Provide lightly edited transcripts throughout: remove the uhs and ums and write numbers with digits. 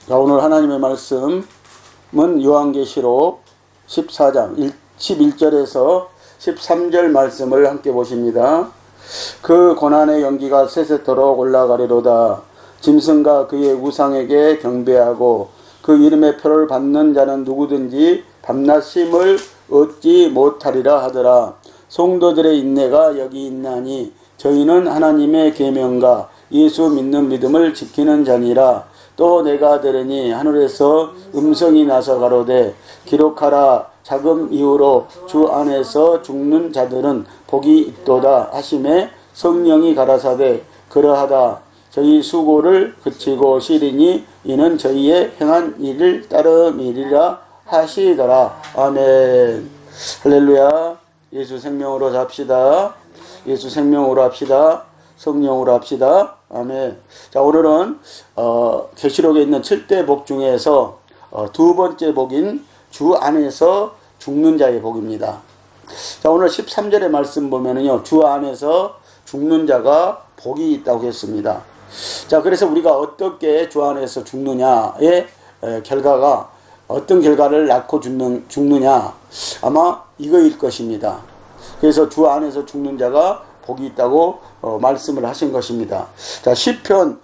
자, 오늘 하나님의 말씀은 요한계시록 14장 11절에서 13절 말씀을 함께 보십니다. 그 고난의 연기가 세세토록 올라가리로다. 짐승과 그의 우상에게 경배하고 그 이름의 표를 받는 자는 누구든지 밤낮 쉼을 얻지 못하리라 하더라. 성도들의 인내가 여기 있나니 저희는 하나님의 계명과 예수 믿는 믿음을 지키는 자니라. 또 내가 들으니 하늘에서 음성이 나서 가로되 기록하라. 자금 이후로 주 안에서 죽는 자들은 복이 있도다 하심에 성령이 가라사대 그러하다. 저희 수고를 그치고 쉬리니 이는 저희의 행한 일을 따름이리라 하시더라. 아멘. 할렐루야. 예수 생명으로 삽시다. 예수 생명으로 합시다. 성령으로 합시다. 아멘. 자, 오늘은 계시록에 있는 7대 복 중에서 두 번째 복인 주 안에서 죽는 자의 복입니다. 자, 오늘 13절의 말씀 보면은요, 주 안에서 죽는 자가 복이 있다고 했습니다. 자, 그래서 우리가 어떻게 주 안에서 죽느냐의 결과가 어떤 결과를 낳고 죽느냐, 아마 이거일 것입니다. 그래서 주 안에서 죽는 자가 복이 있다고 말씀을 하신 것입니다. 자, 시편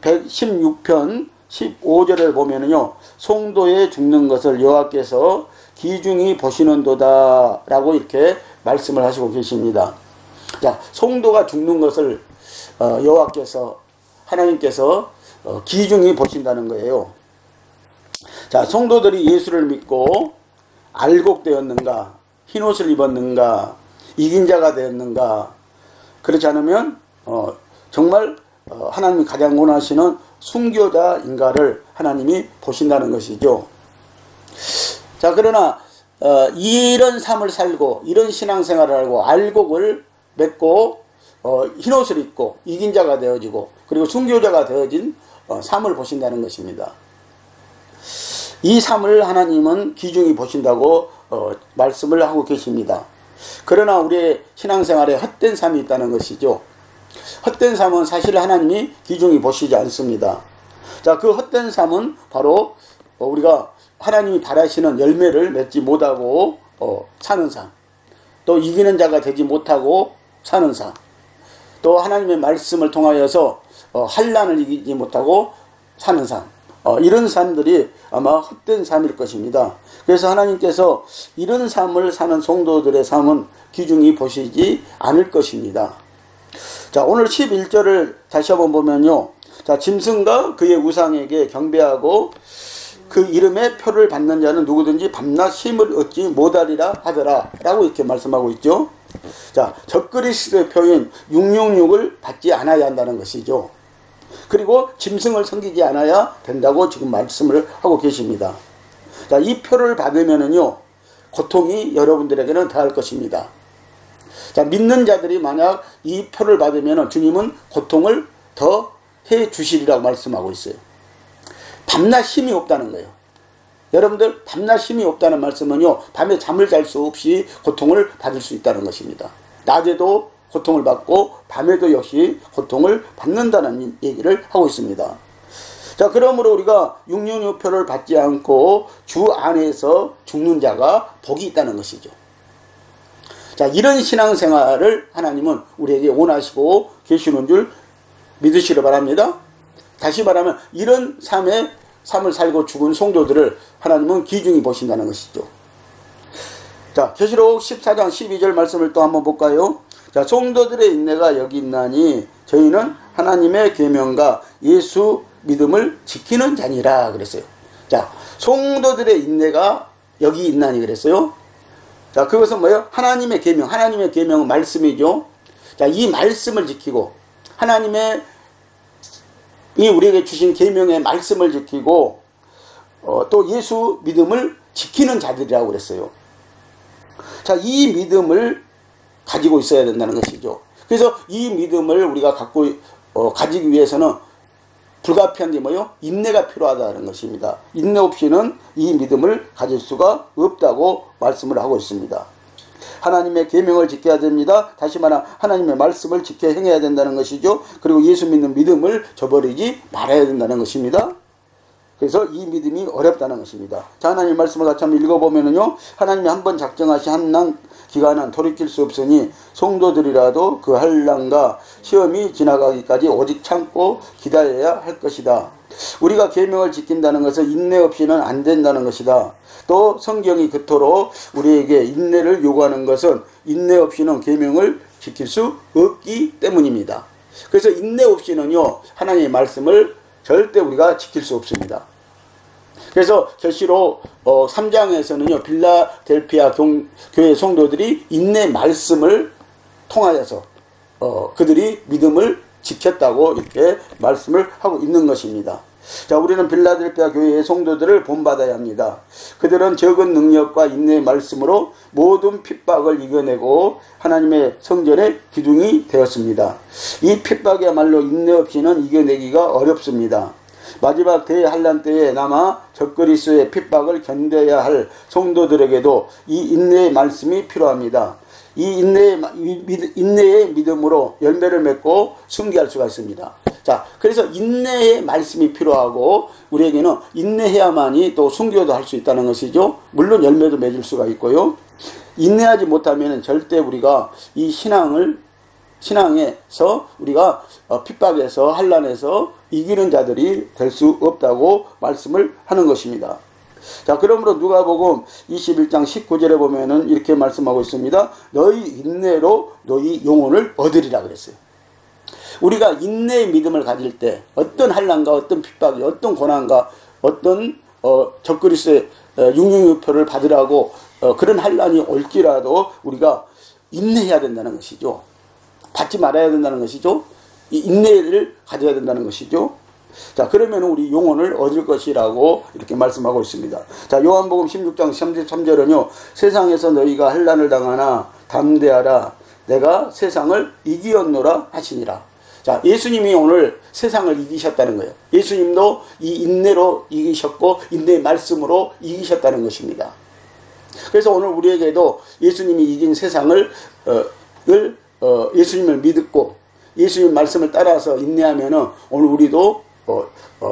116편 15절을 보면은요, 송도에 죽는 것을 여호와께서 기중히 보시는도다 라고 이렇게 말씀을 하시고 계십니다. 자, 송도가 죽는 것을 여호와께서, 하나님께서 기중히 보신다는 거예요. 자, 성도들이 예수를 믿고 알곡되었는가, 흰옷을 입었는가, 이긴 자가 되었는가, 그렇지 않으면 정말 하나님이 가장 원하시는 순교자인가를 하나님이 보신다는 것이죠. 자, 그러나 이런 삶을 살고 이런 신앙생활을 하고 알곡을 맺고 흰옷을 입고 이긴 자가 되어지고 그리고 순교자가 되어진 삶을 보신다는 것입니다. 이 삶을 하나님은 귀중히 보신다고 말씀을 하고 계십니다. 그러나 우리의 신앙생활에 헛된 삶이 있다는 것이죠. 헛된 삶은 사실 하나님이 귀중히 보시지 않습니다. 자, 그 헛된 삶은 바로 우리가 하나님이 바라시는 열매를 맺지 못하고 사는 삶, 또 이기는 자가 되지 못하고 사는 삶, 또 하나님의 말씀을 통하여서 환난을 이기지 못하고 사는 삶, 이런 삶들이 아마 헛된 삶일 것입니다. 그래서 하나님께서 이런 삶을 사는 성도들의 삶은 귀중히 보시지 않을 것입니다. 자, 오늘 11절을 다시 한번 보면요, 자, 짐승과 그의 우상에게 경배하고 그 이름의 표를 받는 자는 누구든지 밤낮 쉼을 얻지 못하리라 하더라 라고 이렇게 말씀하고 있죠. 자, 적그리스도의 표인 666을 받지 않아야 한다는 것이죠. 그리고 짐승을 섬기지 않아야 된다고 지금 말씀을 하고 계십니다. 자, 이 표를 받으면은요, 고통이 여러분들에게는 더할 것입니다. 자, 믿는 자들이 만약 이 표를 받으면은 주님은 고통을 더 해 주시리라고 말씀하고 있어요. 밤낮 힘이 없다는 거예요. 여러분들, 밤낮 힘이 없다는 말씀은요, 밤에 잠을 잘 수 없이 고통을 받을 수 있다는 것입니다. 낮에도 고통을 받고 밤에도 역시 고통을 받는다는 얘기를 하고 있습니다. 자, 그러므로 우리가 666표를 받지 않고 주 안에서 죽는 자가 복이 있다는 것이죠. 자, 이런 신앙생활을 하나님은 우리에게 원하시고 계시는 줄 믿으시기 바랍니다. 다시 말하면 이런 삶을 살고 죽은 성도들을 하나님은 귀중히 보신다는 것이죠. 자, 계시록 14장 12절 말씀을 또 한번 볼까요? 자, 성도들의 인내가 여기 있나니 저희는 하나님의 계명과 예수 믿음을 지키는 자니라 그랬어요. 자, 성도들의 인내가 여기 있나니 그랬어요. 자, 그것은 뭐예요? 하나님의 계명, 하나님의 계명은 말씀이죠. 자, 이 말씀을 지키고 하나님의 이 우리에게 주신 계명의 말씀을 지키고 또 예수 믿음을 지키는 자들이라고 그랬어요. 자, 이 믿음을 가지고 있어야 된다는 것이죠. 그래서 이 믿음을 우리가 가지기 위해서는 불가피한 게 뭐예요? 인내가 필요하다는 것입니다. 인내 없이는 이 믿음을 가질 수가 없다고 말씀을 하고 있습니다. 하나님의 계명을 지켜야 됩니다. 다시 말하면 하나님의 말씀을 지켜 행해야 된다는 것이죠. 그리고 예수 믿는 믿음을 저버리지 말아야 된다는 것입니다. 그래서 이 믿음이 어렵다는 것입니다. 자, 하나님 말씀을 같이 한번 읽어보면은요, 하나님이 한번 작정하신 한난 기간은 돌이킬 수 없으니 성도들이라도 그 한란과 시험이 지나가기까지 오직 참고 기다려야 할 것이다. 우리가 계명을 지킨다는 것은 인내 없이는 안 된다는 것이다. 또 성경이 그토록 우리에게 인내를 요구하는 것은 인내 없이는 계명을 지킬 수 없기 때문입니다. 그래서 인내 없이는요, 하나님의 말씀을 절대 우리가 지킬 수 없습니다. 그래서 계시록 3장에서는요, 빌라델피아 교회 성도들이 인내 말씀을 통하여서 그들이 믿음을 지켰다고 이렇게 말씀을 하고 있는 것입니다. 자, 우리는 빌라델피아 교회의 성도들을 본받아야 합니다. 그들은 적은 능력과 인내의 말씀으로 모든 핍박을 이겨내고 하나님의 성전의 기둥이 되었습니다. 이 핍박이야말로 인내 없이는 이겨내기가 어렵습니다. 마지막 대환란 때에 남아 적그리스도의 핍박을 견뎌야 할 성도들에게도 이 인내의 말씀이 필요합니다. 이 인내의 믿음으로 열매를 맺고 승리할 수가 있습니다. 자, 그래서 인내의 말씀이 필요하고 우리에게는 인내해야만이 또 순교도 할 수 있다는 것이죠. 물론 열매도 맺을 수가 있고요. 인내하지 못하면 절대 우리가 이 신앙에서 우리가 핍박에서 환난에서 이기는 자들이 될 수 없다고 말씀을 하는 것입니다. 자, 그러므로 누가복음 21장 19절에 보면은 이렇게 말씀하고 있습니다. 너희 인내로 너희 영혼을 얻으리라 그랬어요. 우리가 인내의 믿음을 가질 때 어떤 환난과 어떤 핍박이 어떤 고난과 어떤 적그리스도의 육육유표를 받으라고 그런 환난이 올지라도 우리가 인내해야 된다는 것이죠. 받지 말아야 된다는 것이죠. 이 인내를 가져야 된다는 것이죠. 자, 그러면 우리 영혼을 얻을 것이라고 이렇게 말씀하고 있습니다. 자, 요한복음 16장 33절은요. 세상에서 너희가 환난을 당하나 담대하라. 내가 세상을 이기었노라 하시니라. 자, 예수님이 오늘 세상을 이기셨다는 거예요. 예수님도 이 인내로 이기셨고 인내의 말씀으로 이기셨다는 것입니다. 그래서 오늘 우리에게도 예수님이 이긴 세상을 예수님을 믿고 예수님 말씀을 따라서 인내하면은 오늘 우리도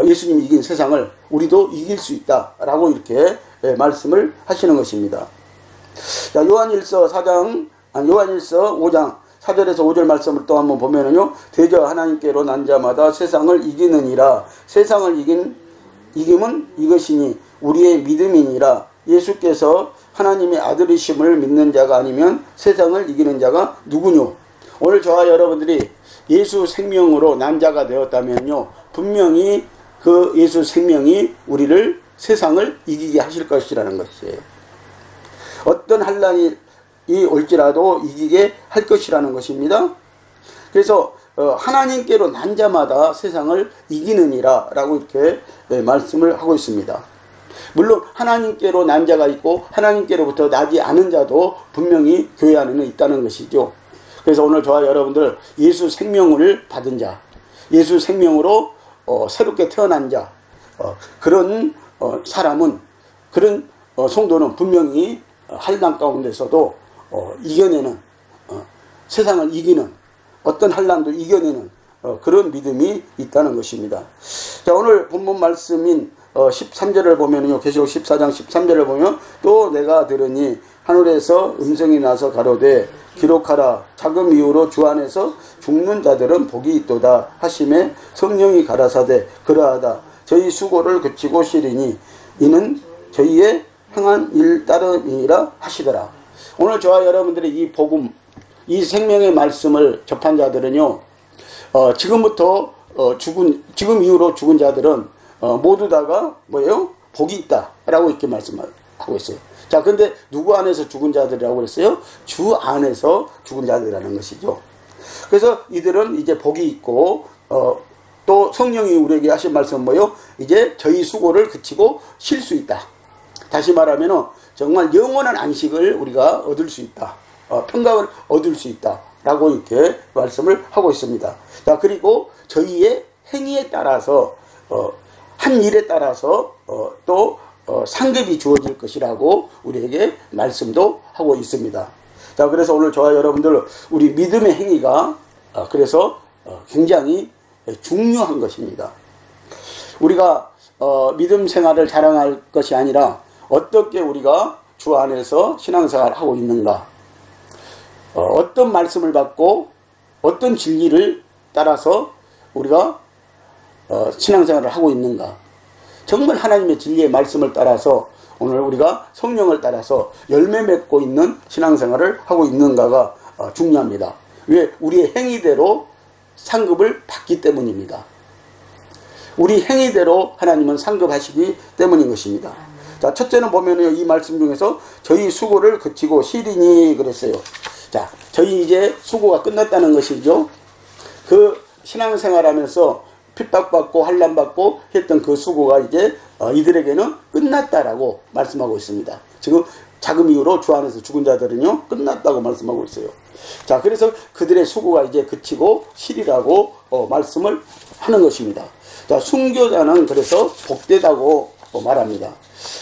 예수님이 이긴 세상을 우리도 이길 수 있다라고 이렇게 말씀을 하시는 것입니다. 자, 요한일서 5장 4절에서 5절 말씀을 또 한번 보면은요, 대저 하나님께로 난 자마다 세상을 이기느니라. 세상을 이김은 이것이니 우리의 믿음이니라. 예수께서 하나님의 아들이심을 믿는 자가 아니면 세상을 이기는 자가 누구뇨? 오늘 저와 여러분들이 예수 생명으로 난 자가 되었다면요, 분명히 그 예수 생명이 우리를 세상을 이기게 하실 것이라는 것이에요. 어떤 환난이 올지라도 이기게 할 것이라는 것입니다. 그래서 하나님께로 난 자마다 세상을 이기느니라 라고 이렇게 말씀을 하고 있습니다. 물론 하나님께로 난 자가 있고 하나님께로부터 나지 않은 자도 분명히 교회 안에는 있다는 것이죠. 그래서 오늘 저와 여러분들 예수 생명을 받은 자, 예수 생명으로 새롭게 태어난 자, 그런 사람은, 그런 성도는 분명히 환난 가운데서도 이겨내는, 세상을 이기는, 어떤 환난도 이겨내는 그런 믿음이 있다는 것입니다. 자, 오늘 본문 말씀인 13절을 보면요, 계시록 14장 13절을 보면 또 내가 들으니 하늘에서 음성이 나서 가로되 기록하라. 자금 이후로 주 안에서 죽는 자들은 복이 있도다 하심에 성령이 가라사대 그러하다. 저희 수고를 그치고 쉬리니 이는 저희의 행한 일 따름이라 하시더라. 오늘 저와 여러분들의 이 복음, 이 생명의 말씀을 접한 자들은요, 지금부터 지금 이후로 죽은 자들은 모두 다가 뭐예요? 복이 있다라고 이렇게 말씀하고 있어요. 자, 근데 누구 안에서 죽은 자들이라고 그랬어요? 주 안에서 죽은 자들이라는 것이죠. 그래서 이들은 이제 복이 있고 또 성령이 우리에게 하신 말씀은 뭐예요? 이제 저희 수고를 그치고 쉴 수 있다. 다시 말하면 정말 영원한 안식을 우리가 얻을 수 있다. 평강을 얻을 수 있다. 라고 이렇게 말씀을 하고 있습니다. 자, 그리고 저희의 행위에 따라서 한 일에 따라서 또 상급이 주어질 것이라고 우리에게 말씀도 하고 있습니다. 자, 그래서 오늘 저와 여러분들 우리 믿음의 행위가 그래서 굉장히 중요한 것입니다. 우리가 믿음 생활을 자랑할 것이 아니라 어떻게 우리가 주 안에서 신앙생활을 하고 있는가, 어떤 말씀을 받고 어떤 진리를 따라서 우리가 신앙생활을 하고 있는가, 정말 하나님의 진리의 말씀을 따라서 오늘 우리가 성령을 따라서 열매 맺고 있는 신앙생활을 하고 있는가가 중요합니다. 왜? 우리의 행위대로 상급을 받기 때문입니다. 우리 행위대로 하나님은 상급하시기 때문인 것입니다. 자, 첫째는 보면은 이 말씀 중에서 저희 수고를 그치고 쉬리니 그랬어요. 자, 저희 이제 수고가 끝났다는 것이죠. 그 신앙생활 하면서 핍박받고 환난받고 했던 그 수고가 이제 이들에게는 끝났다라고 말씀하고 있습니다. 지금 자금 이후로 주 안에서 죽은 자들은요 끝났다고 말씀하고 있어요. 자, 그래서 그들의 수고가 이제 그치고 쉬리라고 말씀을 하는 것입니다. 자, 순교자는 그래서 복되다고 말합니다.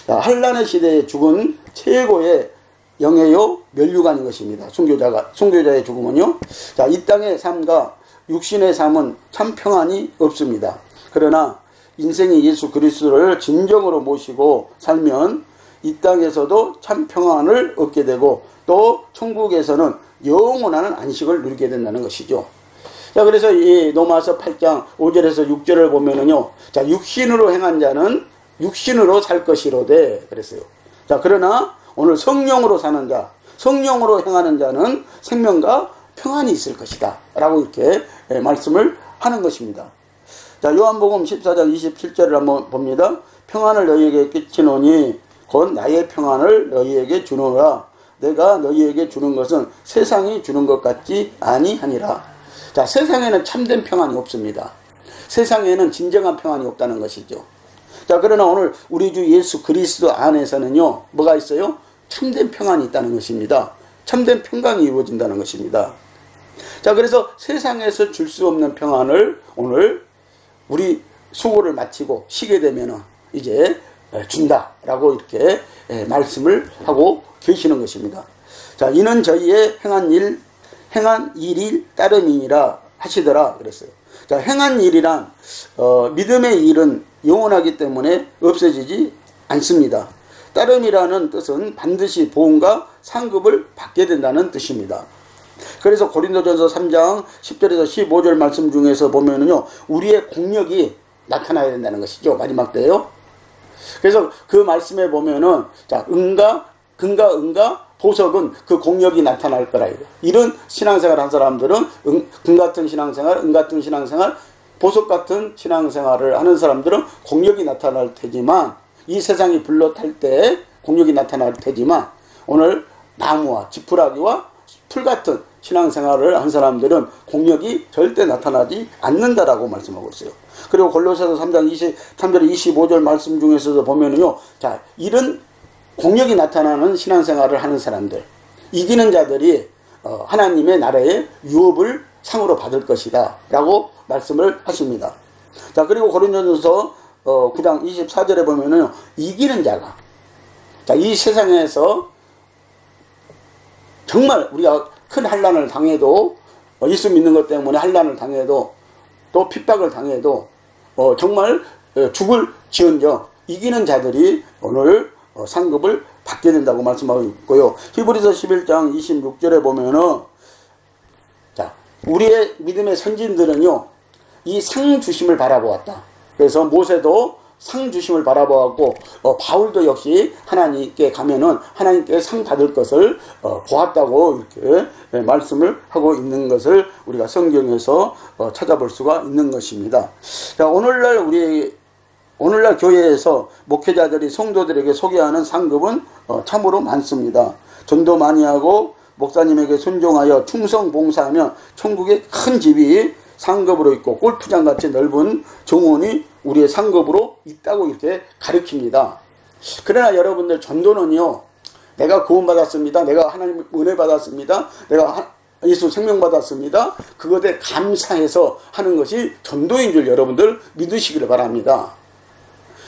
자, 환난의 시대에 죽은 최고의 영예요 면류관인 것입니다. 순교자의 죽음은요. 자, 이 땅의 삶과 육신의 삶은 참 평안이 없습니다. 그러나 인생의 예수 그리스도를 진정으로 모시고 살면 이 땅에서도 참 평안을 얻게 되고 또 천국에서는 영원한 안식을 누리게 된다는 것이죠. 자, 그래서 이 로마서 8장 5절에서 6절을 보면은요. 자, 육신으로 행한 자는 육신으로 살 것이로되 그랬어요. 자, 그러나 오늘 성령으로 사는 자, 성령으로 행하는 자는 생명과 평안이 있을 것이다 라고 이렇게 말씀을 하는 것입니다. 자, 요한복음 14장 27절을 한번 봅니다. 평안을 너희에게 끼치노니 곧 나의 평안을 너희에게 주노라. 내가 너희에게 주는 것은 세상이 주는 것 같지 아니하니라. 자, 세상에는 참된 평안이 없습니다. 세상에는 진정한 평안이 없다는 것이죠. 자, 그러나 오늘 우리 주 예수 그리스도 안에서는요 뭐가 있어요? 참된 평안이 있다는 것입니다. 참된 평강이 이루어진다는 것입니다. 자, 그래서 세상에서 줄 수 없는 평안을 오늘 우리 수고를 마치고 쉬게 되면은 이제 준다라고 이렇게 말씀을 하고 계시는 것입니다. 자, 이는 저희의 행한 일이 따름이니라 하시더라 그랬어요. 자, 행한 일이란 믿음의 일은 영원하기 때문에 없어지지 않습니다. 따름이라는 뜻은 반드시 보응과 상급을 받게 된다는 뜻입니다. 그래서 고린도전서 3장 10절에서 15절 말씀 중에서 보면은요, 우리의 공력이 나타나야 된다는 것이죠. 마지막 때요. 그래서 그 말씀에 보면은, 자, 근과 보석은 그 공력이 나타날 거라. 이런 신앙생활 한 사람들은 금 같은 신앙생활, 은 같은 신앙생활, 보석 같은 신앙생활을 하는 사람들은 공력이 나타날 테지만, 이 세상이 불러탈 때 공력이 나타날 테지만, 오늘 나무와 지푸라기와 풀 같은 신앙생활을 한 사람들은 공력이 절대 나타나지 않는다라고 말씀하고 있어요. 그리고 골로새서 3장 23절 25절 말씀 중에서도 보면은요, 자, 이런 공력이 나타나는 신앙생활을 하는 사람들, 이기는 자들이 하나님의 나라의 유업을 상으로 받을 것이다 라고 말씀을 하십니다. 자, 그리고 고린도전서 9장 24절에 보면은 이기는 자가, 자, 이 세상에서 정말 우리가 큰 환난을 당해도 예수 믿는 것 때문에 환난을 당해도 또 핍박을 당해도 정말 죽을 지언정 이기는 자들이 오늘 상급을 받게 된다고 말씀하고 있고요. 히브리서 11장 26절에 보면은, 자, 우리의 믿음의 선진들은요 이 상 주심을 바라보았다. 그래서 모세도 상 주심을 바라보았고 바울도 역시 하나님께 가면은 하나님께 상 받을 것을 보았다고 이렇게 말씀을 하고 있는 것을 우리가 성경에서 찾아볼 수가 있는 것입니다. 자, 오늘날 교회에서 목회자들이 성도들에게 소개하는 상급은 참으로 많습니다. 전도 많이 하고 목사님에게 순종하여 충성 봉사하면 천국의 큰 집이 상급으로 있고 골프장 같이 넓은 정원이 우리의 상급으로 있다고 이렇게 가르칩니다. 그러나 여러분들, 전도는요, 내가 구원받았습니다, 내가 하나님 은혜 받았습니다, 내가 예수 생명 받았습니다, 그것에 감사해서 하는 것이 전도인 줄 여러분들 믿으시기를 바랍니다.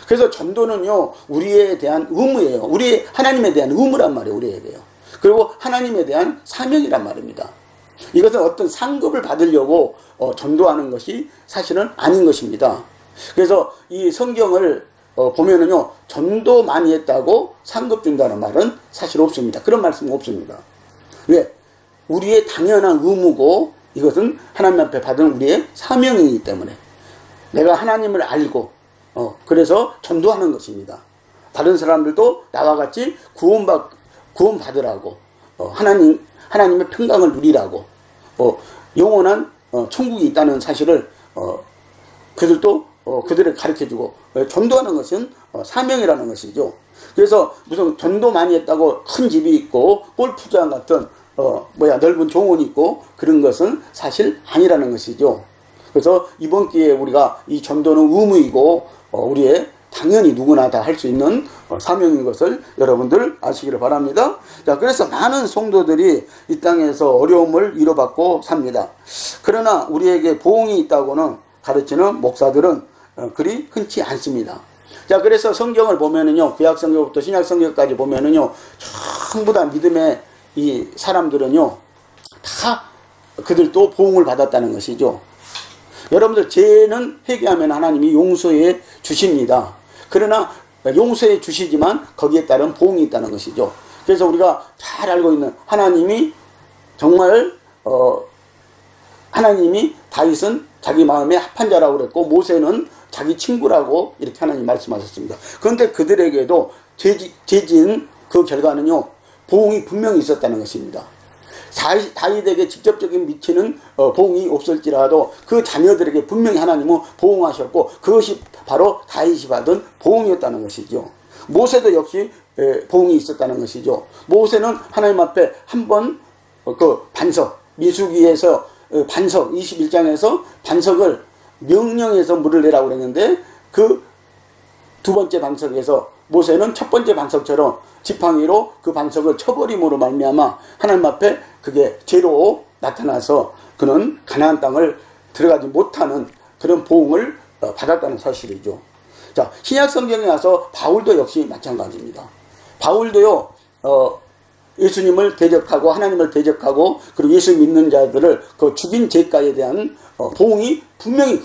그래서 전도는요 우리에 대한 의무예요. 우리 하나님에 대한 의무란 말이에요. 우리에게요. 그리고 하나님에 대한 사명이란 말입니다. 이것은 어떤 상급을 받으려고 전도하는 것이 사실은 아닌 것입니다. 그래서 이 성경을 보면은요, 전도 많이 했다고 상급 준다는 말은 사실 없습니다. 그런 말씀은 없습니다. 왜? 우리의 당연한 의무고 이것은 하나님 앞에 받은 우리의 사명이기 때문에 내가 하나님을 알고 그래서 전도하는 것입니다. 다른 사람들도 나와 같이 구원받으라고 하나님의 평강을 누리라고 영원한 천국이 있다는 사실을 그들도 그들을 가르쳐주고 전도하는 것은 사명이라는 것이죠. 그래서 무슨 전도 많이 했다고 큰 집이 있고 골프장 같은 넓은 정원이 있고 그런 것은 사실 아니라는 것이죠. 그래서 이번 기회에 우리가 이 전도는 의무이고 우리의 당연히 누구나 다 할 수 있는 사명인 것을 여러분들 아시기를 바랍니다. 자, 그래서 많은 성도들이 이 땅에서 어려움을 위로받고 삽니다. 그러나 우리에게 보응이 있다고는 가르치는 목사들은 그리 흔치 않습니다. 자, 그래서 성경을 보면은요, 구약 성경부터 신약 성경까지 보면은요, 전부 다 믿음의 이 사람들은요, 다 그들도 보응을 받았다는 것이죠. 여러분들 죄는 회개하면 하나님이 용서해 주십니다. 그러나 용서해 주시지만 거기에 따른 보응이 있다는 것이죠. 그래서 우리가 잘 알고 있는 하나님이 정말 하나님이 다윗은 자기 마음에 합한 자라고 그랬고 모세는 자기 친구라고 이렇게 하나님 말씀하셨습니다. 그런데 그들에게도 죄진 그 결과는요, 보응이 분명히 있었다는 것입니다. 다윗에게 직접적인 미치는 보응이 없을지라도 그 자녀들에게 분명히 하나님은 보응하셨고 그것이 바로 다윗이 받은 보응이었다는 것이죠. 모세도 역시 보응이 있었다는 것이죠. 모세는 하나님 앞에 한번 그 반석, 민수기에서 반석 21장에서 반석을 명령해서 물을 내라고 그랬는데 그 두 번째 반석에서 모세는 첫 번째 반석처럼 지팡이로 그 반석을 쳐버림으로 말미암아 하나님 앞에 그게 죄로 나타나서 그는 가나안 땅을 들어가지 못하는 그런 보응을 받았다는 사실이죠. 자, 신약 성경에 와서 바울도 역시 마찬가지입니다. 바울도요, 예수님을 대적하고 하나님을 대적하고 그리고 예수 믿는 자들을 그 죽인 죄가에 대한 보응이 분명히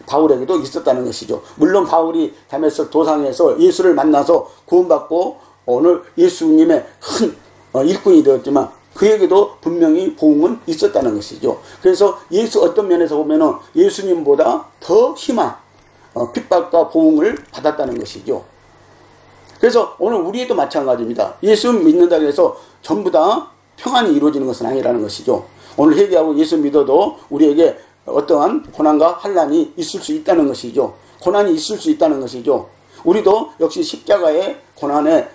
바울에게도 있었다는 것이죠. 물론 바울이 다메섹 도상에서 예수를 만나서 구원받고 오늘 예수님의 큰 일꾼이 되었지만 그에게도 분명히 보응은 있었다는 것이죠. 그래서 어떤 면에서 보면은 예수님보다 더 심한 핍박과 보응을 받았다는 것이죠. 그래서 오늘 우리도 마찬가지입니다. 예수 믿는다고 해서 전부 다 평안이 이루어지는 것은 아니라는 것이죠. 오늘 회개하고 예수 믿어도 우리에게 어떠한 고난과 환난이 있을 수 있다는 것이죠. 고난이 있을 수 있다는 것이죠. 우리도 역시 십자가의 고난에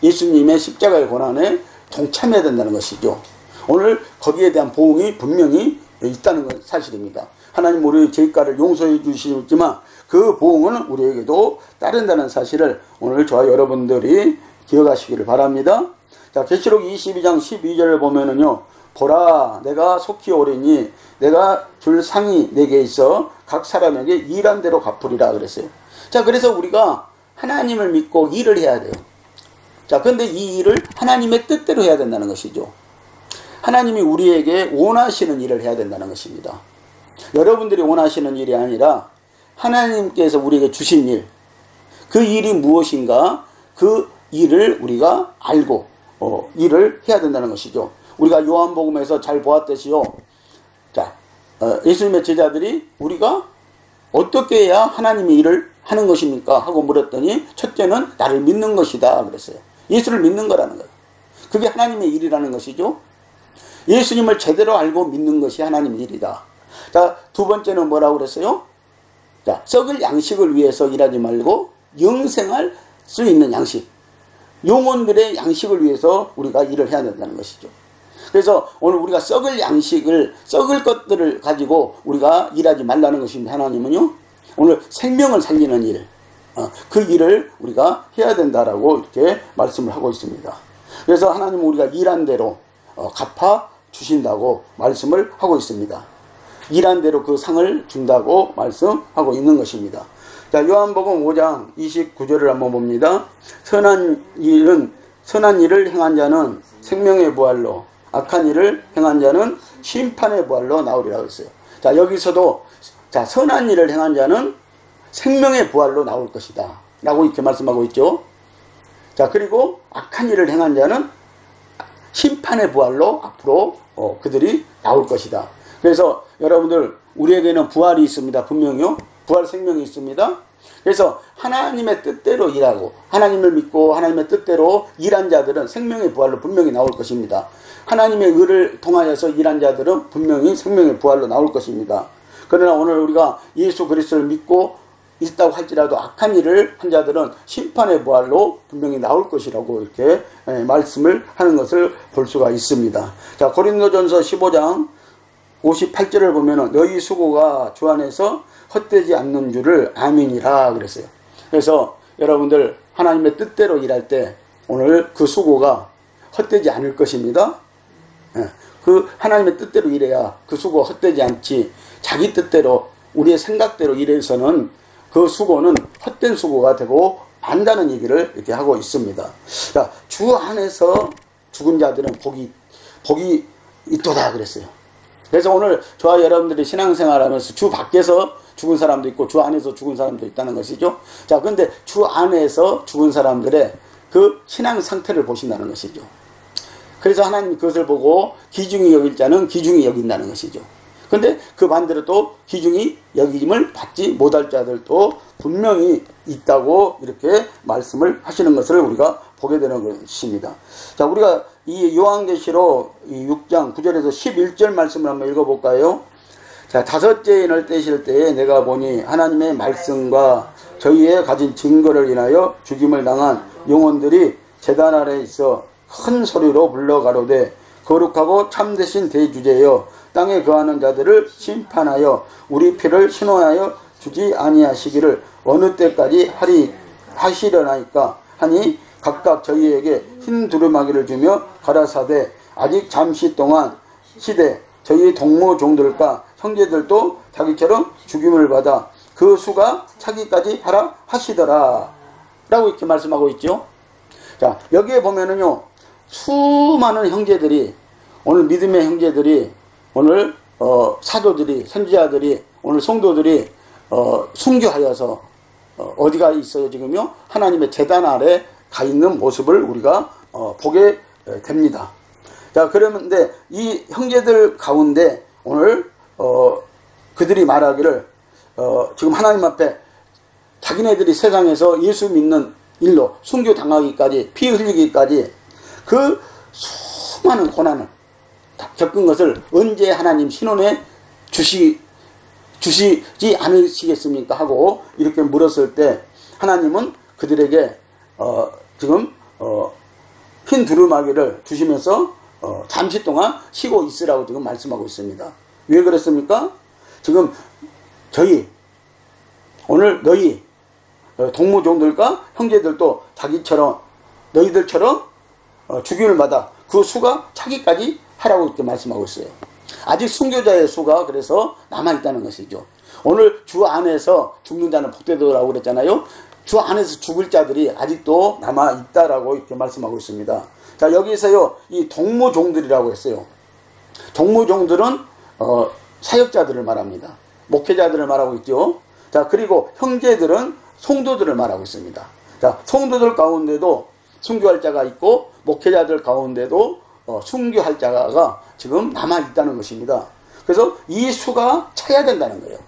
예수님의 십자가의 고난에 동참해야 된다는 것이죠. 오늘 거기에 대한 보응이 분명히 있다는 건 사실입니다. 하나님 우리의 죄가를 용서해 주시지만 그 보응은 우리에게도 따른다는 사실을 오늘 저와 여러분들이 기억하시기를 바랍니다. 자, 계시록 22장 12절을 보면은요, 보라, 내가 속히 오리니 내가 줄 상이 내게 있어 각 사람에게 일한 대로 갚으리라 그랬어요. 자, 그래서 우리가 하나님을 믿고 일을 해야 돼요. 자, 그런데 이 일을 하나님의 뜻대로 해야 된다는 것이죠. 하나님이 우리에게 원하시는 일을 해야 된다는 것입니다. 여러분들이 원하시는 일이 아니라 하나님께서 우리에게 주신 일, 그 일이 무엇인가 그 일을 우리가 알고 일을 해야 된다는 것이죠. 우리가 요한복음에서 잘 보았듯이요. 자, 예수님의 제자들이 우리가 어떻게 해야 하나님의 일을 하는 것입니까? 하고 물었더니 첫째는 나를 믿는 것이다 그랬어요. 예수를 믿는 거라는 거예요. 그게 하나님의 일이라는 것이죠. 예수님을 제대로 알고 믿는 것이 하나님의 일이다. 자, 두 번째는 뭐라고 그랬어요? 자, 썩을 양식을 위해서 일하지 말고 영생할 수 있는 양식, 영혼들의 양식을 위해서 우리가 일을 해야 된다는 것이죠. 그래서 오늘 우리가 썩을 것들을 가지고 우리가 일하지 말라는 것입니다. 하나님은요, 오늘 생명을 살리는 일, 그 일을 우리가 해야 된다라고 이렇게 말씀을 하고 있습니다. 그래서 하나님은 우리가 일한 대로 갚아 주신다고 말씀을 하고 있습니다. 일한 대로 그 상을 준다고 말씀하고 있는 것입니다. 자, 요한복음 5장 29절을 한번 봅니다. 선한 일을 행한 자는 생명의 부활로, 악한 일을 행한 자는 심판의 부활로 나오리라고 했어요. 자, 여기서도 자, 선한 일을 행한 자는 생명의 부활로 나올 것이다. 라고 이렇게 말씀하고 있죠. 자, 그리고 악한 일을 행한 자는 심판의 부활로 앞으로 그들이 나올 것이다. 그래서 여러분들, 우리에게는 부활이 있습니다. 분명히요. 부활 생명이 있습니다. 그래서 하나님의 뜻대로 일하고 하나님을 믿고 하나님의 뜻대로 일한 자들은 생명의 부활로 분명히 나올 것입니다. 하나님의 의를 통하여서 일한 자들은 분명히 생명의 부활로 나올 것입니다. 그러나 오늘 우리가 예수 그리스도를 믿고 있다고 할지라도 악한 일을 한 자들은 심판의 부활로 분명히 나올 것이라고 이렇게 말씀을 하는 것을 볼 수가 있습니다. 자, 고린도전서 15장 58절을 보면은 너희 수고가 주 안에서 헛되지 않는 줄을 아멘이라 그랬어요. 그래서 여러분들 하나님의 뜻대로 일할 때 오늘 그 수고가 헛되지 않을 것입니다. 그 하나님의 뜻대로 일해야 그 수고가 헛되지 않지, 자기 뜻대로 우리의 생각대로 일해서는 그 수고는 헛된 수고가 되고 안다는 얘기를 이렇게 하고 있습니다. 자, 주 안에서 죽은 자들은 복이 있도다 그랬어요. 그래서 오늘 저와 여러분들이 신앙생활하면서 주 밖에서 죽은 사람도 있고 주 안에서 죽은 사람도 있다는 것이죠. 자, 그런데 주 안에서 죽은 사람들의 그 신앙 상태를 보신다는 것이죠. 그래서 하나님이 그것을 보고 귀중히 여길 자는 귀중히 여긴다는 것이죠. 근데 그 반대로 또 귀중히 여김을 받지 못할 자들도 분명히 있다고 이렇게 말씀을 하시는 것을 우리가 보게 되는 것입니다. 자, 우리가 이 요한계시록 6장 9절에서 11절 말씀을 한번 읽어볼까요? 자, 다섯째 인을 떼실 때에 내가 보니 하나님의 말씀과 저희의 가진 증거를 인하여 죽임을 당한 영혼들이 제단 아래에 있어 큰 소리로 불러 가로되 거룩하고 참되신 대주제여 땅에 거하는 자들을 심판하여 우리 피를 신원하여 주지 아니하시기를 어느 때까지 하시려나이까 하니 각각 저희에게 흰 두루마기를 주며 가라사대 아직 잠시 동안 시대 저희 동무종들과 형제들도 자기처럼 죽임을 받아 그 수가 차기까지 하라 하시더라 라고 이렇게 말씀하고 있죠. 자, 여기에 보면은요, 수많은 형제들이, 오늘 믿음의 형제들이, 오늘 사도들이, 선지자들이, 오늘 성도들이 순교하여서 어디가 있어요 지금요? 하나님의 제단 아래 가 있는 모습을 우리가 보게 됩니다. 자, 그런데 이 형제들 가운데 오늘 그들이 말하기를 지금 하나님 앞에 자기네들이 세상에서 예수 믿는 일로 순교 당하기까지 피 흘리기까지 그 수많은 고난을 겪은 것을 언제 하나님 신원해 주시지 않으시겠습니까 하고 이렇게 물었을 때 하나님은 그들에게 지금 흰 두루마기를 주시면서 잠시 동안 쉬고 있으라고 지금 말씀하고 있습니다. 왜 그랬습니까? 지금 오늘 너희 동무종들과 형제들도 자기처럼 너희들처럼 죽임을 받아 그 수가 차기까지 하라고 이렇게 말씀하고 있어요. 아직 순교자의 수가 그래서 남아있다는 것이죠. 오늘 주 안에서 죽는 자는 복되도라고 그랬잖아요. 주 안에서 죽을 자들이 아직도 남아있다라고 이렇게 말씀하고 있습니다. 자, 여기서요, 이 동무종들이라고 했어요. 동무종들은 사역자들을 말합니다. 목회자들을 말하고 있죠. 자, 그리고 형제들은 성도들을 말하고 있습니다. 자, 성도들 가운데도 순교할 자가 있고 목회자들 가운데도 순교할 자가 지금 남아있다는 것입니다. 그래서 이 수가 차야 된다는 거예요.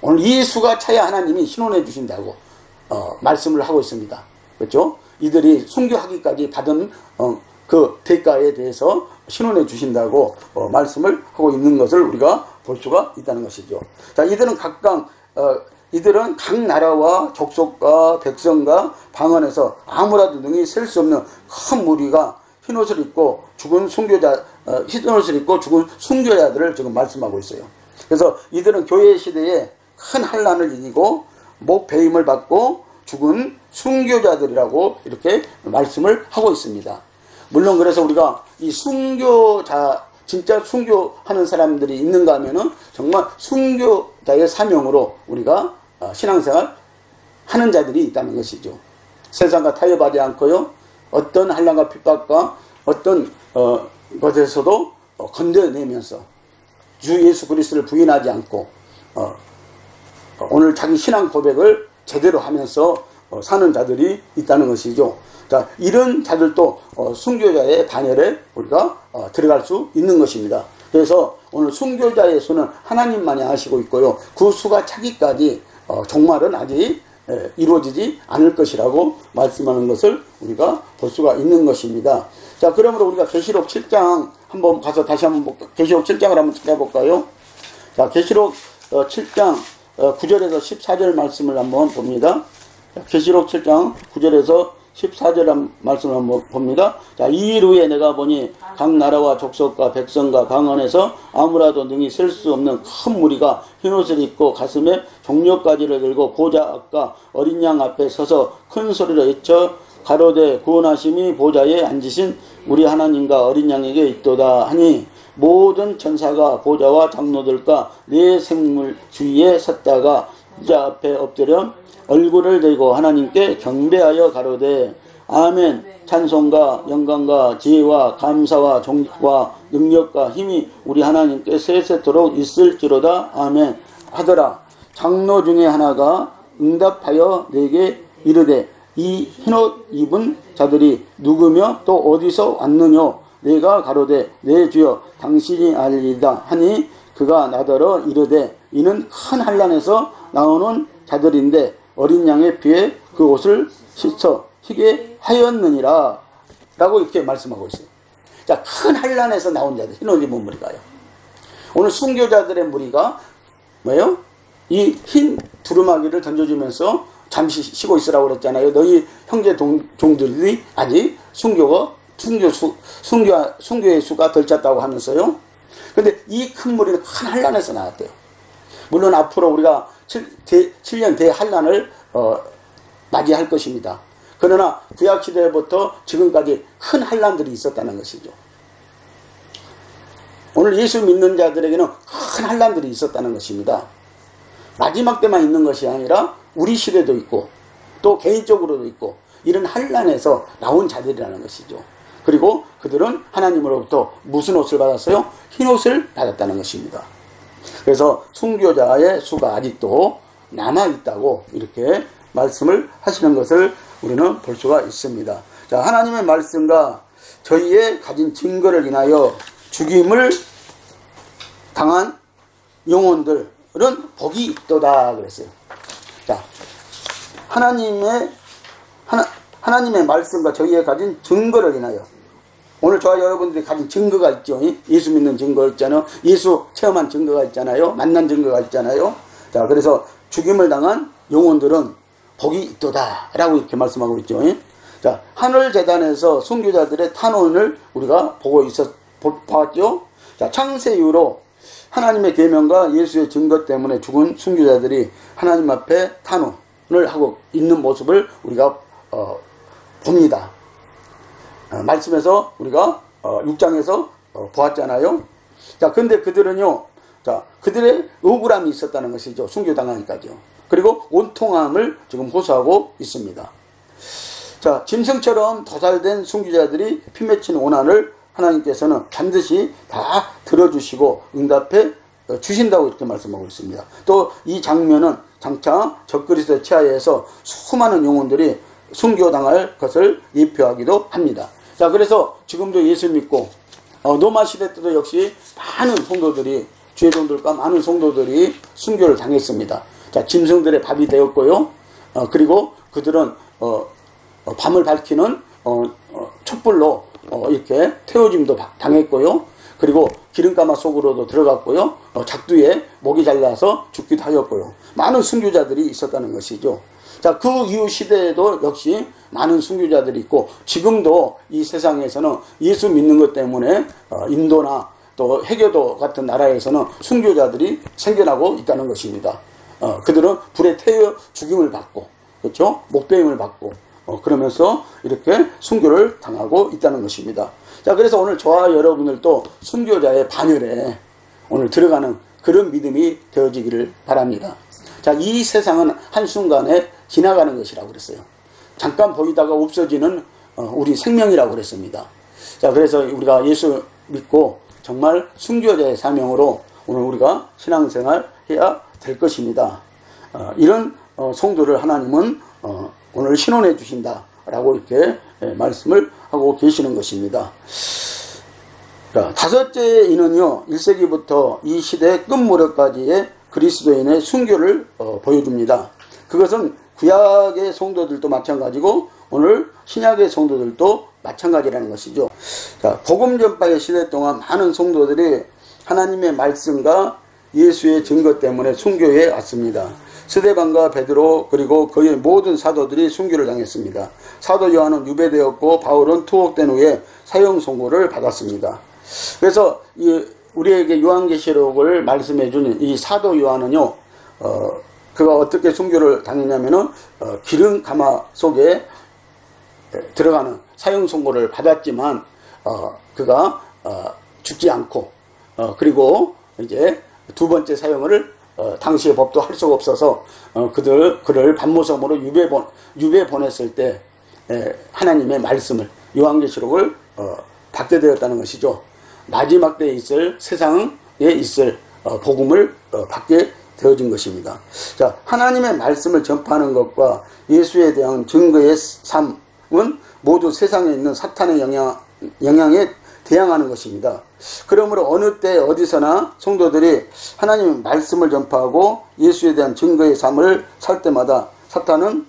오늘 이 수가 차야 하나님이 신원해 주신다고 말씀을 하고 있습니다. 그렇죠? 이들이 순교하기까지 받은 그 대가에 대해서 신원해 주신다고 말씀을 하고 있는 것을 우리가 볼 수가 있다는 것이죠. 자, 이들은 각 나라와 족속과 백성과 방언에서 아무라도 능히 셀 수 없는 큰 무리가 흰옷을 입고 죽은 순교자들을 지금 말씀하고 있어요. 그래서 이들은 교회 시대에 큰 환난을 이기고 목 베임을 받고 죽은 순교자들이라고 이렇게 말씀을 하고 있습니다. 물론 그래서 우리가 이 순교자, 진짜 순교하는 사람들이 있는가 하면은 정말 순교자의 사명으로 우리가 신앙생활 하는 자들이 있다는 것이죠. 세상과 타협하지 않고요, 어떤 환난과 핍박과 어떤 것에서도 건져내면서 주 예수 그리스도를 부인하지 않고 오늘 자기 신앙 고백을 제대로 하면서 사는 자들이 있다는 것이죠. 자, 이런 자들도 순교자의 반열에 우리가 들어갈 수 있는 것입니다. 그래서 오늘 순교자의 수는 하나님만이 아시고 있고요. 그 수가 차기까지 종말은 아직 이루어지지 않을 것이라고 말씀하는 것을 우리가 볼 수가 있는 것입니다. 자, 그러므로 우리가 계시록 7장 한번 가서 다시 한번 계시록 7장을 한번 찾아볼까요? 자, 계시록 7장 9절에서 14절 말씀을 한번 봅니다. 계시록 7장 9절에서 14절 말씀을 한번 봅니다. 자, 이 일 후에 내가 보니 각 나라와 족속과 백성과 강원에서 아무라도 능히 셀 수 없는 큰 무리가 흰옷을 입고 가슴에 종려가지를 들고 보좌 앞과 어린 양 앞에 서서 큰 소리로 외쳐 가로되 구원하심이 보좌에 앉으신 우리 하나님과 어린 양에게 있도다 하니 모든 천사가 보좌와 장로들과 네 생물 주위에 섰다가 보좌 앞에 엎드려 얼굴을 들고 하나님께 경배하여 가로되 아멘. 찬송과 영광과 지혜와 감사와 존귀와 능력과 힘이 우리 하나님께 세세토록 있을지로다. 아멘. 하더라. 장로 중에 하나가 응답하여 내게 이르되 이 흰옷 입은 자들이 누구며 또 어디서 왔느뇨? 내가 가로되 내 주여 당신이 알리다 하니 그가 나더러 이르되 이는 큰 환난에서 나오는 자들인데 어린 양의 피에 그 옷을 씻어 희게 하였느니라 라고 이렇게 말씀하고 있어요. 자, 큰 환난에서 나온 자들, 흰옷 입은 무리가요. 오늘 순교자들의 무리가 뭐예요? 이 흰 두루마기를 던져주면서 잠시 쉬고 있으라고 그랬잖아요. 너희 형제 종들이 아직 순교의 수가 덜 찼다고 하면서요. 근데 이 큰 무리는 큰 환난에서 나왔대요. 물론 앞으로 우리가 7년 대환난을 맞이할 것입니다. 그러나 구약시대부터 지금까지 큰 환난들이 있었다는 것이죠. 오늘 예수 믿는 자들에게는 큰 환난들이 있었다는 것입니다. 마지막 때만 있는 것이 아니라 우리 시대도 있고 또 개인적으로도 있고 이런 환난에서 나온 자들이라는 것이죠. 그리고 그들은 하나님으로부터 무슨 옷을 받았어요? 흰옷을 받았다는 것입니다. 그래서 순교자의 수가 아직도 남아있다고 이렇게 말씀을 하시는 것을 우리는 볼 수가 있습니다. 자, 하나님의 말씀과 저희의 가진 증거를 인하여 죽임을 당한 영혼들은 복이 있도다 그랬어요. 자, 하나님의 말씀과 저희의 가진 증거를 인하여 오늘 저와 여러분들이 가진 증거가 있죠. 예수 믿는 증거 있잖아요. 예수 체험한 증거가 있잖아요. 만난 증거가 있잖아요. 자, 그래서 죽임을 당한 영혼들은 복이 있도다 라고 이렇게 말씀하고 있죠. 자, 하늘재단에서 순교자들의 탄원을 우리가 보았죠. 자, 창세 이후로 하나님의 계명과 예수의 증거 때문에 죽은 순교자들이 하나님 앞에 탄원을 하고 있는 모습을 우리가 봅니다. 말씀에서 우리가 6장에서 보았잖아요. 자, 근데 그들은요, 자, 그들의 억울함이 있었다는 것이죠. 순교당하기까지요. 그리고 온통함을 지금 호소하고 있습니다. 자, 짐승처럼 도살된 순교자들이 피 맺힌 고난을 하나님께서는 반드시 다 들어주시고 응답해 주신다고 이렇게 말씀하고 있습니다. 또 이 장면은 장차 적그리스도의 치하에서 수많은 영혼들이 순교당할 것을 예표하기도 합니다. 자, 그래서 지금도 예수 믿고 노마 시대 때도 역시 많은 성도들이 주의 종들과 많은 성도들이 순교를 당했습니다. 자, 짐승들의 밥이 되었고요. 그리고 그들은 밤을 밝히는 촛불로 이렇게 태워짐도 당했고요. 그리고 기름가마 속으로도 들어갔고요. 작두에 목이 잘라서 죽기도 하였고요. 많은 순교자들이 있었다는 것이죠. 자, 그 이후 시대에도 역시 많은 순교자들이 있고 지금도 이 세상에서는 예수 믿는 것 때문에 인도나 또 해교도 같은 나라에서는 순교자들이 생겨나고 있다는 것입니다. 그들은 불에 태워 죽임을 받고, 그렇죠? 목배임을 받고, 그러면서 이렇게 순교를 당하고 있다는 것입니다. 자, 그래서 오늘 저와 여러분들도 순교자의 반열에 오늘 들어가는 그런 믿음이 되어지기를 바랍니다. 자, 이 세상은 한순간에 지나가는 것이라고 그랬어요. 잠깐 보이다가 없어지는 우리 생명이라고 그랬습니다. 자, 그래서 우리가 예수 믿고 정말 순교자의 사명으로 오늘 우리가 신앙생활 해야 될 것입니다. 이런 성도를 하나님은 오늘 신원해 주신다라고 이렇게 말씀을 하고 계시는 것입니다. 자, 다섯째 인은요, 1세기부터 이 시대 끝무렵까지의 그리스도인의 순교를 보여줍니다. 그것은 구약의 성도들도 마찬가지고 오늘 신약의 성도들도 마찬가지라는 것이죠. 자, 복음 전파의 시대 동안 많은 성도들이 하나님의 말씀과 예수의 증거 때문에 순교해 왔습니다. 스데반과 베드로 그리고 거의 모든 사도들이 순교를 당했습니다. 사도 요한은 유배되었고 바울은 투옥된 후에 사형 선고를 받았습니다. 그래서 우리에게 요한계시록을 말씀해 주는 이 사도 요한은요, 그가 어떻게 순교를 당했냐면은 기름 가마 속에 들어가는 사형 선고를 받았지만 그가 죽지 않고 그리고 이제 두 번째 사형을 당시의 법도 할 수가 없어서 그를 반모섬으로 유배 보냈을 때 하나님의 말씀을 요한계시록을 받게 되었다는 것이죠. 마지막 때에 있을 세상에 있을 복음을 받게 되어진 것입니다. 자, 하나님의 말씀을 전파하는 것과 예수에 대한 증거의 삶은 모두 세상에 있는 사탄의 영향에 대항하는 것입니다. 그러므로 어느 때 어디서나 성도들이 하나님의 말씀을 전파하고 예수에 대한 증거의 삶을 살 때마다 사탄은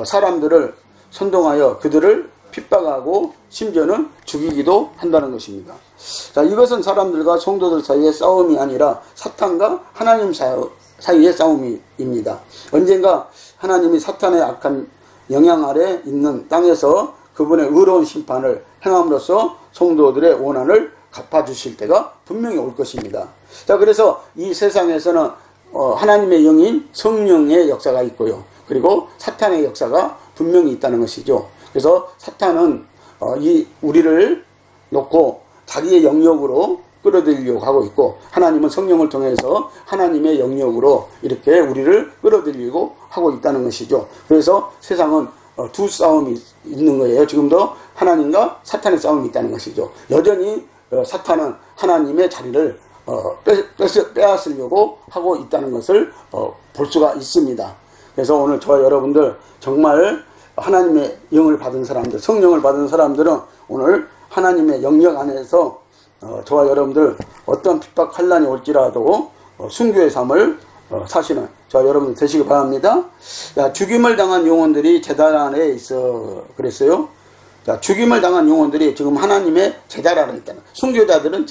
사람들을 선동하여 그들을 핍박하고 심지어는 죽이기도 한다는 것입니다. 자, 이것은 사람들과 성도들 사이의 싸움이 아니라 사탄과 하나님 사이의 싸움입니다. 언젠가 하나님이 사탄의 악한 영향 아래 있는 땅에서 그분의 의로운 심판을 행함으로써 성도들의 원한을 갚아주실 때가 분명히 올 것입니다. 자, 그래서 이 세상에서는 하나님의 영인 성령의 역사가 있고요. 그리고 사탄의 역사가 분명히 있다는 것이죠. 그래서 사탄은 우리를 놓고 자기의 영역으로 끌어들이려고 하고 있고, 하나님은 성령을 통해서 하나님의 영역으로 이렇게 우리를 끌어들이려고 하고 있다는 것이죠. 그래서 세상은 두 싸움이 있는 거예요. 지금도 하나님과 사탄의 싸움이 있다는 것이죠. 여전히 사탄은 하나님의 자리를 빼앗으려고 하고 있다는 것을 볼 수가 있습니다. 그래서 오늘 저와 여러분들 정말 하나님의 영을 받은 사람들, 성령을 받은 사람들은 오늘 하나님의 영역 안에서 저와 여러분들 어떤 핍박 환난이 올지라도 순교의 삶을 사시는 저와 여러분들 되시기 바랍니다. 자, 죽임을 당한 영혼들이 제단 안에 있어 그랬어요. 자, 죽임을 당한 영혼들이 지금 하나님의 제단 안에 있다는, 순교자들은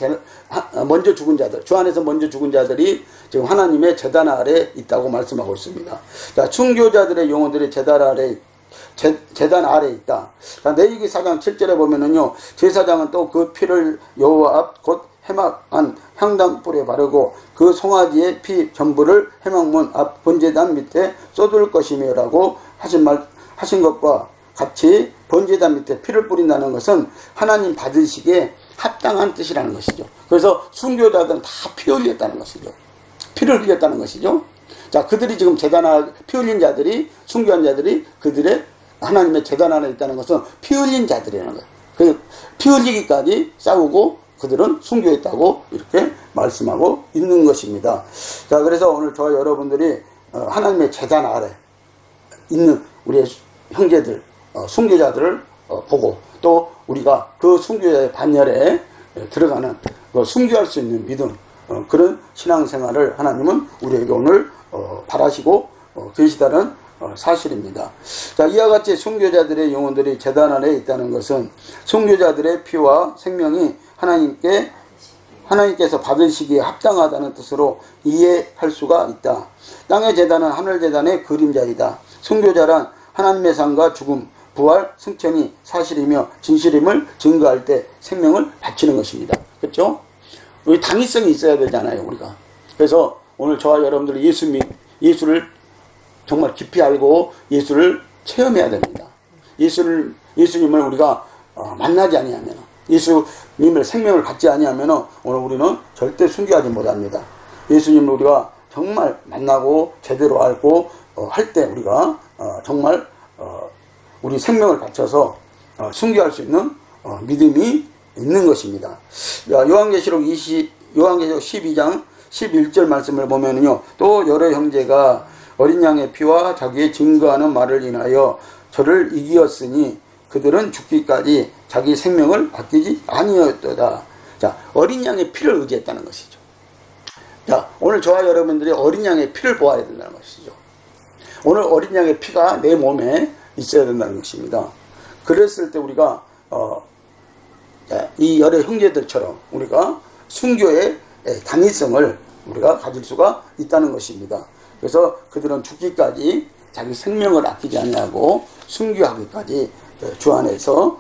먼저 죽은 자들, 주 안에서 먼저 죽은 자들이 지금 하나님의 제단 아래 있다고 말씀하고 있습니다. 자, 순교자들의 영혼들이 제단 아래 있다. 자, 레위기 4장 7절에 보면은요, 제사장은 또 그 피를 여호와 앞 곧 회막안 향단불에 바르고 그 송아지의 피 전부를 회막문 앞 번제단 밑에 쏟을 것이며라고 하신 것과 같이 번제단 밑에 피를 뿌린다는 것은 하나님 받으시기에 합당한 뜻이라는 것이죠. 그래서 순교자들은 다 피 흘렸다는 것이죠. 피를 흘렸다는 것이죠. 자, 그들이 지금 피 흘린 자들이, 순교한 자들이 그들의 하나님의 제단 안에 있다는 것은 피 흘린 자들이라는 거예요. 그 피 흘리기까지 싸우고 그들은 순교했다고 이렇게 말씀하고 있는 것입니다. 자, 그래서 오늘 저와 여러분들이 하나님의 제단 아래 있는 우리의 형제들, 순교자들을 보고 또 우리가 그 순교자의 반열에 들어가는 순교할 수 있는 믿음, 그런 신앙생활을 하나님은 우리에게 오늘 바라시고 계시다는 사실입니다. 자, 이와 같이 순교자들의 영혼들이 제단 아래 있다는 것은 순교자들의 피와 생명이 하나님께서 받으시기에 합당하다는 뜻으로 이해할 수가 있다. 땅의 제단은 하늘 제단의 그림자이다. 순교자란 하나님의 삶과 죽음, 부활, 승천이 사실이며 진실임을 증거할 때 생명을 바치는 것입니다. 그렇죠? 우리 당위성이 있어야 되잖아요, 우리가. 그래서 오늘 저와 여러분들이 예수를 정말 깊이 알고 예수를 체험해야 됩니다. 예수님을 우리가 만나지 아니하면, 예수님을 생명을 갖지 아니하면 오늘 우리는 절대 순교하지 못합니다. 예수님을 우리가 정말 만나고 제대로 알고 할 때 우리가 정말 우리 생명을 바쳐서 순교할 수 있는 믿음이 있는 것입니다. 요한계시록 12장 11절 말씀을 보면요, 또 여러 형제가 어린 양의 피와 자기의 증거하는 말을 인하여 저를 이기었으니 그들은 죽기까지 자기 생명을 아끼지 아니었도다. 자, 어린 양의 피를 의지했다는 것이죠. 자, 오늘 저와 여러분들이 어린 양의 피를 보아야 된다는 것이죠. 오늘 어린 양의 피가 내 몸에 있어야 된다는 것입니다. 그랬을 때 우리가 이 여러 형제들처럼 우리가 순교의 당위성을 우리가 가질 수가 있다는 것입니다. 그래서 그들은 죽기까지 자기 생명을 아끼지 아니하고 순교하기까지 주 안에서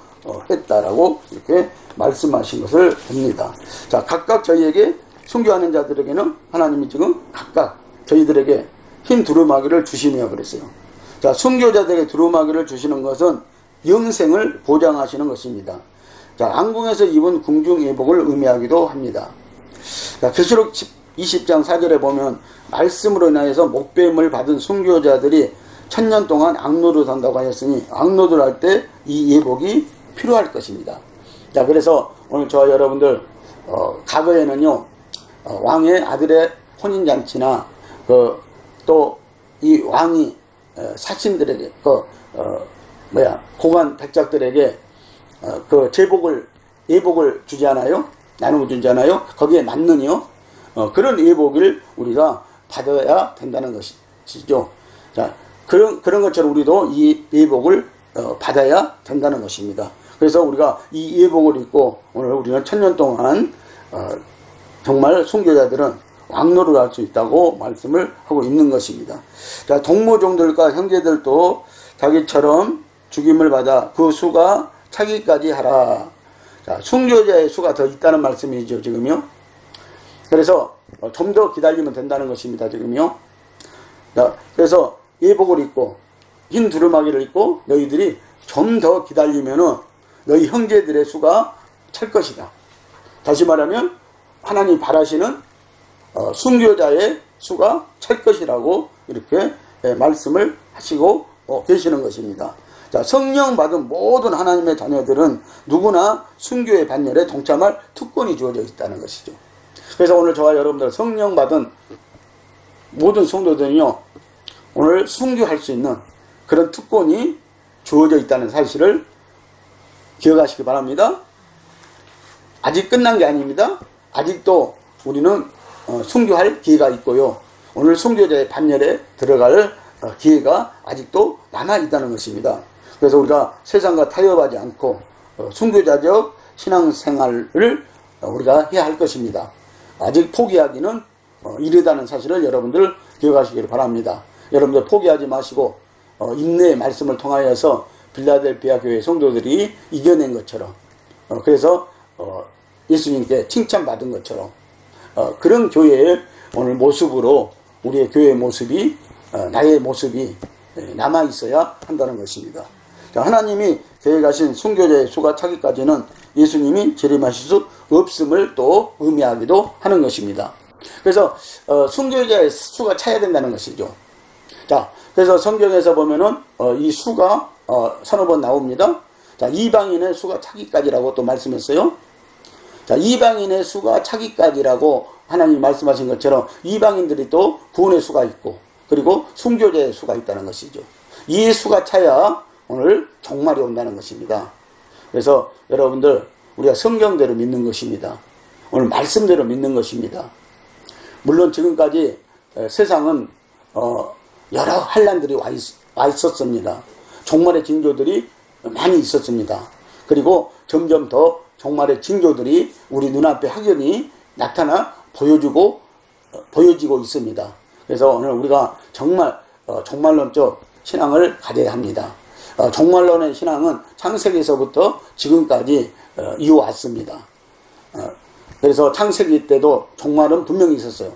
했다라고 이렇게 말씀하신 것을 봅니다. 자, 각각 저희에게 순교하는 자들에게는 하나님이 지금 각각 저희들에게 흰 두루마기를 주시며 그랬어요. 자, 순교자들에게 두루마기를 주시는 것은 영생을 보장하시는 것입니다. 자, 앙궁에서 입은 궁중예복을 의미하기도 합니다. 자, 계시록 20장 4절에 보면 말씀으로 인하여서 목배임을 받은 순교자들이 1000년 동안 악노릇 한다고 하였으니 악노릇 할 때 이 예복이 필요할 것입니다. 자, 그래서 오늘 저와 여러분들 과거에는요 왕의 아들의 혼인잔치나 또 이 왕이 사신들에게 고관 백작들에게 예복을 주지 않아요? 나누어 주지 않아요? 거기에 맞는요 그런 예복을 우리가 받아야 된다는 것이죠. 자, 그런 것처럼 우리도 이 예복을 받아야 된다는 것입니다. 그래서 우리가 이 예복을 입고 오늘 우리는 1000년 동안 정말 순교자들은 왕노를 할 수 있다고 말씀을 하고 있는 것입니다. 자, 동무종들과 형제들도 자기처럼 죽임을 받아 그 수가 차기까지 하라. 자, 순교자의 수가 더 있다는 말씀이죠, 지금요. 그래서 좀 더 기다리면 된다는 것입니다, 지금요. 자, 그래서 예복을 입고 흰 두루마기를 입고 너희들이 좀 더 기다리면은 너희 형제들의 수가 찰 것이다. 다시 말하면 하나님이 바라시는 순교자의 수가 찰 것이라고 이렇게 말씀을 하시고 계시는 것입니다. 자, 성령 받은 모든 하나님의 자녀들은 누구나 순교의 반열에 동참할 특권이 주어져 있다는 것이죠. 그래서 오늘 저와 여러분들 성령 받은 모든 성도들은요 오늘 순교할 수 있는 그런 특권이 주어져 있다는 사실을 기억하시기 바랍니다. 아직 끝난 게 아닙니다. 아직도 우리는 순교할 기회가 있고요. 오늘 순교자의 반열에 들어갈 기회가 아직도 남아있다는 것입니다. 그래서 우리가 세상과 타협하지 않고 순교자적 신앙생활을 우리가 해야 할 것입니다. 아직 포기하기는 이르다는 사실을 여러분들 기억하시기를 바랍니다. 여러분들 포기하지 마시고 인내의 말씀을 통하여서 빌라델피아 교회 성도들이 이겨낸 것처럼 그래서 예수님께 칭찬받은 것처럼 그런 교회의 오늘 모습으로 우리의 교회의 모습이 나의 모습이 남아 있어야 한다는 것입니다. 자, 하나님이 계획하신 순교자의 수가 차기까지는 예수님이 재림하실 수 없음을 또 의미하기도 하는 것입니다. 그래서 순교자의 수가 차야 된다는 것이죠. 자, 그래서 성경에서 보면은 이 수가 서너 번 나옵니다. 자, 이방인의 수가 차기까지라고 또 말씀했어요. 자, 이방인의 수가 차기까지라고 하나님이 말씀하신 것처럼 이방인들이 또 구원의 수가 있고 그리고 순교자의 수가 있다는 것이죠. 이 수가 차야 오늘 종말이 온다는 것입니다. 그래서 여러분들 우리가 성경대로 믿는 것입니다. 오늘 말씀대로 믿는 것입니다. 물론 지금까지 세상은 여러 환난들이 와 있었습니다. 종말의 징조들이 많이 있었습니다. 그리고 점점 더 종말의 징조들이 우리 눈앞에 확연히 나타나 보여지고 있습니다. 그래서 오늘 우리가 정말 종말론적 신앙을 가져야 합니다. 종말론의 신앙은 창세기에서부터 지금까지 이어왔습니다. 그래서 창세기 때도 종말은 분명히 있었어요.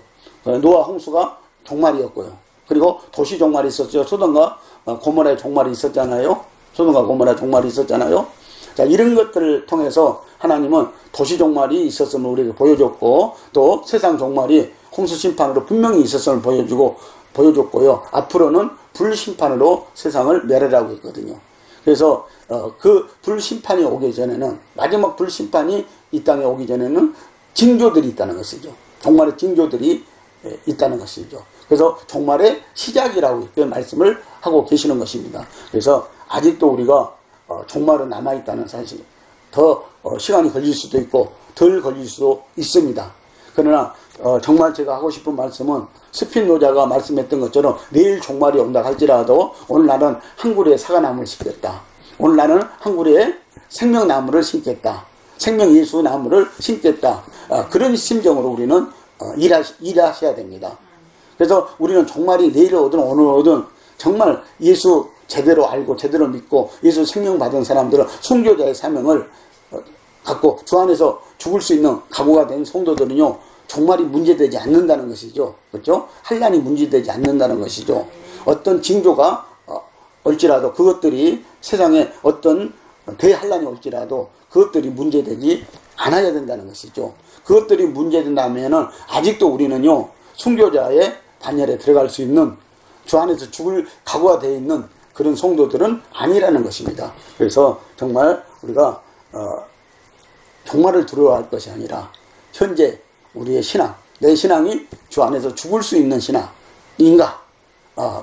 노아 홍수가 종말이었고요. 그리고 도시 종말이 있었죠. 소돔과 고모라의 종말이 있었잖아요. 소돔과 고모라의 종말이 있었잖아요. 자, 이런 것들을 통해서 하나님은 도시 종말이 있었음을 우리에게 보여줬고 또 세상 종말이 홍수 심판으로 분명히 있었음을 보여줬고요. 앞으로는 불심판으로 세상을 멸하라고 했거든요. 그래서 그 불심판이 오기 전에는 마지막 불심판이 이 땅에 오기 전에는 징조들이 있다는 것이죠. 종말의 징조들이 있다는 것이죠. 그래서 종말의 시작이라고 이렇게 말씀을 하고 계시는 것입니다. 그래서 아직도 우리가 종말은 남아있다는 사실, 더 시간이 걸릴 수도 있고 덜 걸릴 수도 있습니다. 그러나 정말 제가 하고 싶은 말씀은 스핀노자가 말씀했던 것처럼 내일 종말이 온다 할지라도 오늘 나는 한 그루의 사과나무를 심겠다. 오늘 나는 한 그루의 생명나무를 심겠다. 생명 예수 나무를 심겠다. 그런 심정으로 우리는 일하셔야 됩니다. 그래서 우리는 종말이 내일 오든 오늘 오든 정말 예수 제대로 알고 제대로 믿고 예수 생명 받은 사람들은 순교자의 사명을 갖고 주 안에서 죽을 수 있는 각오가 된 성도들은요, 종말이 문제되지 않는다는 것이죠. 그렇죠? 환난이 문제되지 않는다는 것이죠. 어떤 징조가 올지라도 그것들이 세상에 어떤 대환난이 올지라도 그것들이 문제되지 않아야 된다는 것이죠. 그것들이 문제된다면은 아직도 우리는요, 순교자의 반열에 들어갈 수 있는, 주 안에서 죽을 각오가 되어 있는 그런 성도들은 아니라는 것입니다. 그래서 정말 우리가 종말을 두려워할 것이 아니라 현재 우리의 신앙, 내 신앙이 주 안에서 죽을 수 있는 신앙인가,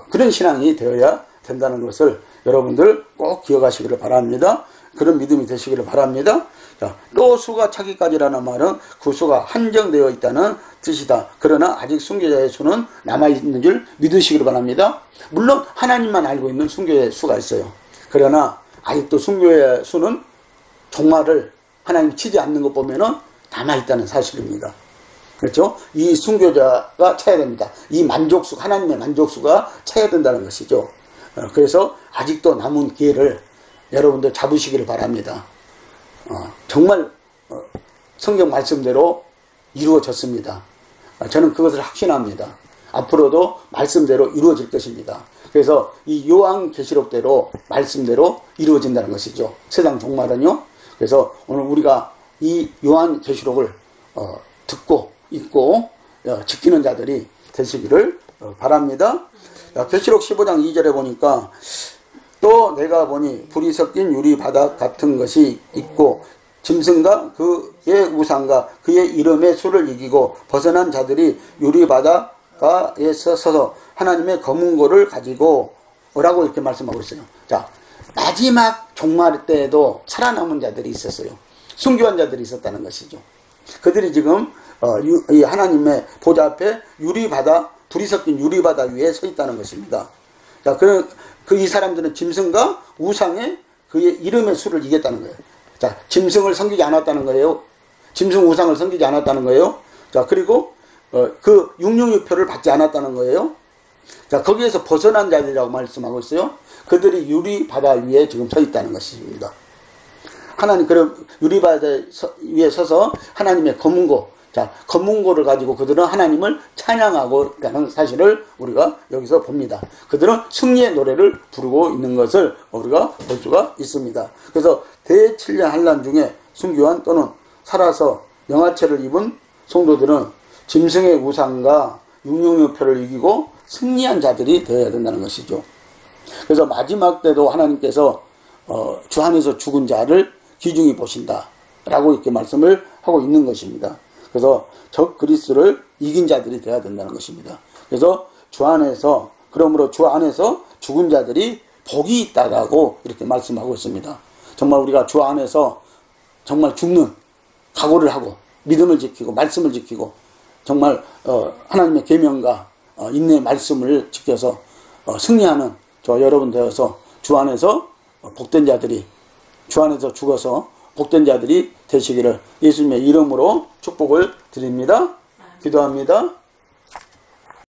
그런 신앙이 되어야 된다는 것을 여러분들 꼭 기억하시기를 바랍니다. 그런 믿음이 되시기를 바랍니다. 자, 또 수가 차기까지라는 말은 그 수가 한정되어 있다는 뜻이다. 그러나 아직 순교자의 수는 남아있는 줄 믿으시기를 바랍니다. 물론 하나님만 알고 있는 순교자의 수가 있어요. 그러나 아직도 순교의 수는 종말을 하나님 치지 않는 것 보면은 남아있다는 사실입니다. 그렇죠? 이 순교자가 차야 됩니다. 이 만족수, 하나님의 만족수가 차야 된다는 것이죠. 그래서 아직도 남은 기회를 여러분들 잡으시기를 바랍니다. 정말 성경 말씀대로 이루어졌습니다. 저는 그것을 확신합니다. 앞으로도 말씀대로 이루어질 것입니다. 그래서 이 요한계시록대로 말씀대로 이루어진다는 것이죠. 세상 종말은요. 그래서 오늘 우리가 이 요한계시록을 듣고 읽고 지키는 자들이 되시기를 바랍니다. 계시록 15장 2절에 보니까 또 내가 보니 불이 섞인 유리바닥 같은 것이 있고 짐승과 그의 우상과 그의 이름의 수를 이기고 벗어난 자들이 유리바닥에 서서 하나님의 검은 고를 가지고 오라고 이렇게 말씀하고 있어요. 자, 마지막 종말 때에도 살아남은 자들이 있었어요. 순교한 자들이 있었다는 것이죠. 그들이 지금 이 하나님의 보좌 앞에 유리바닥, 불이 섞인 유리바닥 위에 서 있다는 것입니다. 자, 이 사람들은 짐승과 우상의 그의 이름의 수를 이겼다는 거예요. 자, 짐승을 섬기지 않았다는 거예요. 짐승 우상을 섬기지 않았다는 거예요. 자, 그리고 그 육룡유표를 받지 않았다는 거예요. 자, 거기에서 벗어난 자들이라고 말씀하고 있어요. 그들이 유리바다 위에 지금 서 있다는 것입니다. 하나님, 그럼 유리바다 위에 서서 하나님의 검은고, 자, 검은고를 가지고 그들은 하나님을 찬양하고 있다는 사실을 우리가 여기서 봅니다. 그들은 승리의 노래를 부르고 있는 것을 우리가 볼 수가 있습니다. 그래서 대7년 환난 중에 순교한 또는 살아서 영화체를 입은 성도들은 짐승의 우상과 육룡유표를 이기고 승리한 자들이 되어야 된다는 것이죠. 그래서 마지막 때도 하나님께서 주 안에서 죽은 자를 귀중히 보신다 라고 이렇게 말씀을 하고 있는 것입니다. 그래서 적 그리스도를 이긴 자들이 되어야 된다는 것입니다. 그래서 주 안에서, 그러므로 주 안에서 죽은 자들이 복이 있다라고 이렇게 말씀하고 있습니다. 정말 우리가 주 안에서 정말 죽는 각오를 하고 믿음을 지키고 말씀을 지키고 정말 하나님의 계명과 인내의 말씀을 지켜서 승리하는 저 여러분 되어서 주 안에서 복된 자들이, 주 안에서 죽어서 복된 자들이 되시기를 예수님의 이름으로 축복을 드립니다. 기도합니다.